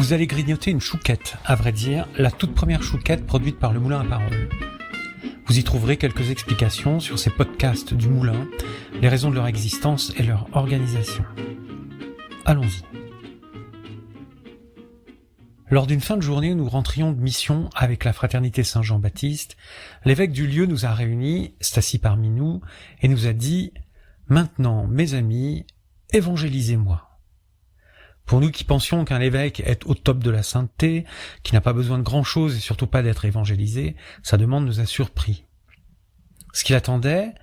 Vous allez grignoter une chouquette, à vrai dire, la toute première chouquette produite par le Moulin à Parole. Vous y trouverez quelques explications sur ces podcasts du Moulin, les raisons de leur existence et leur organisation. Allons-y. Lors d'une fin de journée où nous rentrions de mission avec la fraternité Saint-Jean-Baptiste, l'évêque du lieu nous a réunis, s'est assis parmi nous, et nous a dit « Maintenant, mes amis, évangélisez-moi ». Pour nous qui pensions qu'un évêque est au top de la sainteté, qui n'a pas besoin de grand-chose et surtout pas d'être évangélisé, sa demande nous a surpris. Ce qu'il attendait,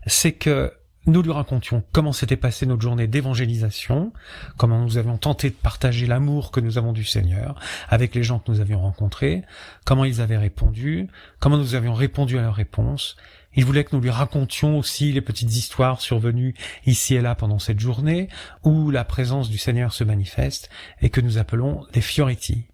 c'est que nous lui racontions comment s'était passée notre journée d'évangélisation, comment nous avions tenté de partager l'amour que nous avons du Seigneur avec les gens que nous avions rencontrés, comment ils avaient répondu, comment nous avions répondu à leurs réponses. Il voulait que nous lui racontions aussi les petites histoires survenues ici et là pendant cette journée, où la présence du Seigneur se manifeste et que nous appelons des fioretti.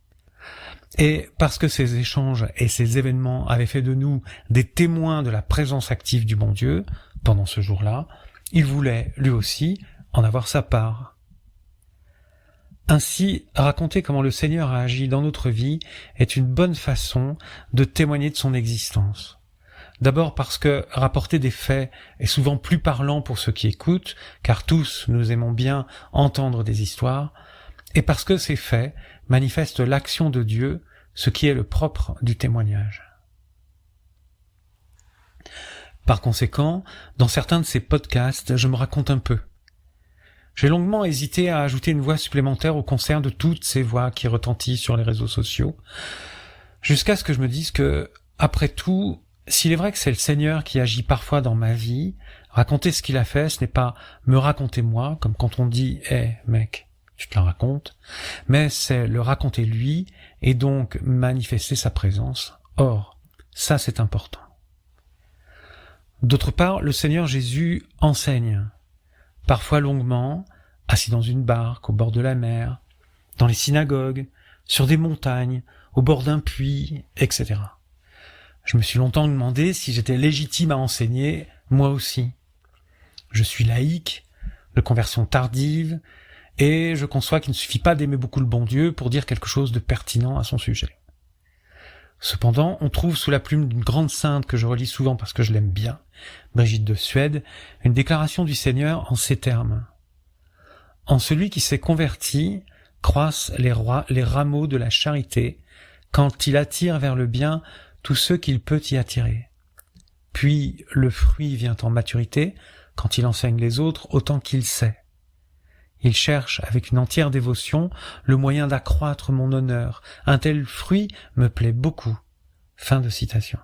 Et parce que ces échanges et ces événements avaient fait de nous des témoins de la présence active du bon Dieu pendant ce jour-là, il voulait, lui aussi, en avoir sa part. Ainsi, raconter comment le Seigneur a agi dans notre vie est une bonne façon de témoigner de son existence. D'abord parce que rapporter des faits est souvent plus parlant pour ceux qui écoutent, car tous nous aimons bien entendre des histoires, et parce que ces faits manifestent l'action de Dieu, ce qui est le propre du témoignage. Par conséquent, dans certains de ces podcasts, je me raconte un peu. J'ai longuement hésité à ajouter une voix supplémentaire au concert de toutes ces voix qui retentissent sur les réseaux sociaux, jusqu'à ce que je me dise que, après tout, s'il est vrai que c'est le Seigneur qui agit parfois dans ma vie, raconter ce qu'il a fait, ce n'est pas me raconter moi, comme quand on dit « Hey, mec, tu te la racontes », mais c'est le raconter lui et donc manifester sa présence. Or, ça c'est important. D'autre part, le Seigneur Jésus enseigne, parfois longuement, assis dans une barque, au bord de la mer, dans les synagogues, sur des montagnes, au bord d'un puits, etc. Je me suis longtemps demandé si j'étais légitime à enseigner, moi aussi. Je suis laïque, de conversion tardive, et je conçois qu'il ne suffit pas d'aimer beaucoup le bon Dieu pour dire quelque chose de pertinent à son sujet. Cependant, on trouve sous la plume d'une grande sainte que je relis souvent parce que je l'aime bien, Brigitte de Suède, une déclaration du Seigneur en ces termes. « En celui qui s'est converti croissent les rameaux de la charité quand il attire vers le bien tous ceux qu'il peut y attirer. Puis le fruit vient en maturité quand il enseigne les autres autant qu'il sait. Il cherche avec une entière dévotion le moyen d'accroître mon honneur. Un tel fruit me plaît beaucoup. » Fin de citation.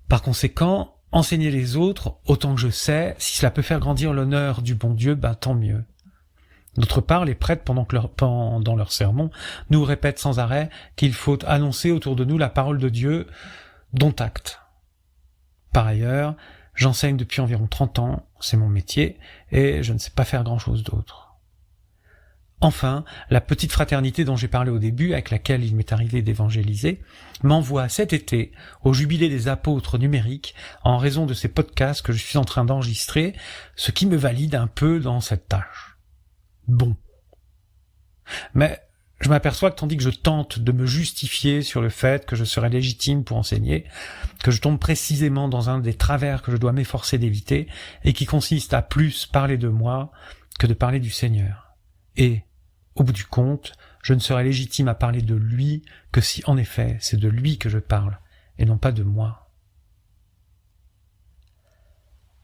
Par conséquent, enseigner les autres autant que je sais, si cela peut faire grandir l'honneur du bon Dieu, tant mieux. D'autre part, les prêtres, pendant leur sermon, nous répètent sans arrêt qu'il faut annoncer autour de nous la parole de Dieu, dont acte. Par ailleurs, j'enseigne depuis environ 30 ans, c'est mon métier, et je ne sais pas faire grand-chose d'autre. Enfin, la petite fraternité dont j'ai parlé au début, avec laquelle il m'est arrivé d'évangéliser, m'envoie cet été au jubilé des apôtres numériques en raison de ces podcasts que je suis en train d'enregistrer, ce qui me valide un peu dans cette tâche. Bon. Mais je m'aperçois que tandis que je tente de me justifier sur le fait que je serais légitime pour enseigner, que je tombe précisément dans un des travers que je dois m'efforcer d'éviter et qui consiste à plus parler de moi que de parler du Seigneur. Et, au bout du compte, je ne serai légitime à parler de lui que si, en effet, c'est de lui que je parle et non pas de moi.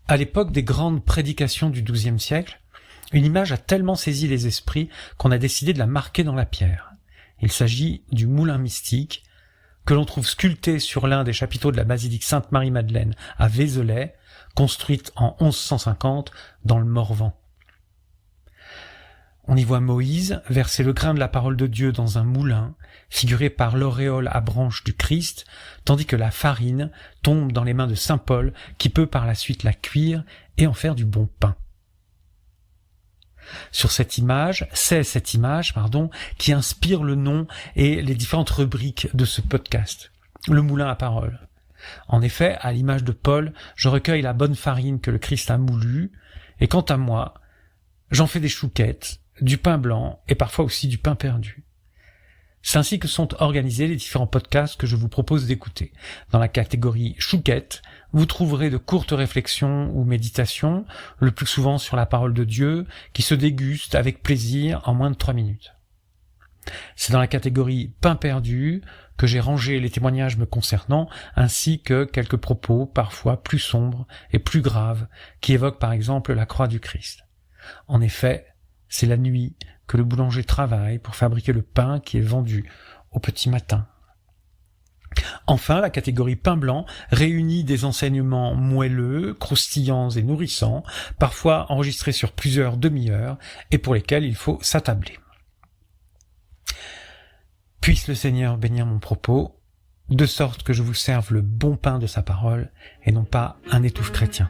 À l'époque des grandes prédications du XIIe siècle, une image a tellement saisi les esprits qu'on a décidé de la marquer dans la pierre. Il s'agit du moulin mystique que l'on trouve sculpté sur l'un des chapiteaux de la basilique Sainte-Marie-Madeleine à Vézelay, construite en 1150 dans le Morvan. On y voit Moïse verser le grain de la parole de Dieu dans un moulin, figuré par l'auréole à branches du Christ, tandis que la farine tombe dans les mains de saint Paul, qui peut par la suite la cuire et en faire du bon pain. C'est cette image, qui inspire le nom et les différentes rubriques de ce podcast, le moulin à parole. En effet, à l'image de Paul, je recueille la bonne farine que le Christ a moulue, et quant à moi, j'en fais des chouquettes, du pain blanc et parfois aussi du pain perdu. C'est ainsi que sont organisés les différents podcasts que je vous propose d'écouter. Dans la catégorie chouquette, vous trouverez de courtes réflexions ou méditations, le plus souvent sur la parole de Dieu, qui se dégustent avec plaisir en moins de 3 minutes. C'est dans la catégorie pain perdu que j'ai rangé les témoignages me concernant, ainsi que quelques propos parfois plus sombres et plus graves, qui évoquent par exemple la croix du Christ. En effet, c'est la nuit que le boulanger travaille pour fabriquer le pain qui est vendu au petit matin. Enfin, la catégorie pain blanc réunit des enseignements moelleux, croustillants et nourrissants, parfois enregistrés sur plusieurs demi-heures et pour lesquels il faut s'attabler. Puisse le Seigneur bénir mon propos, de sorte que je vous serve le bon pain de sa parole et non pas un étouffe chrétien.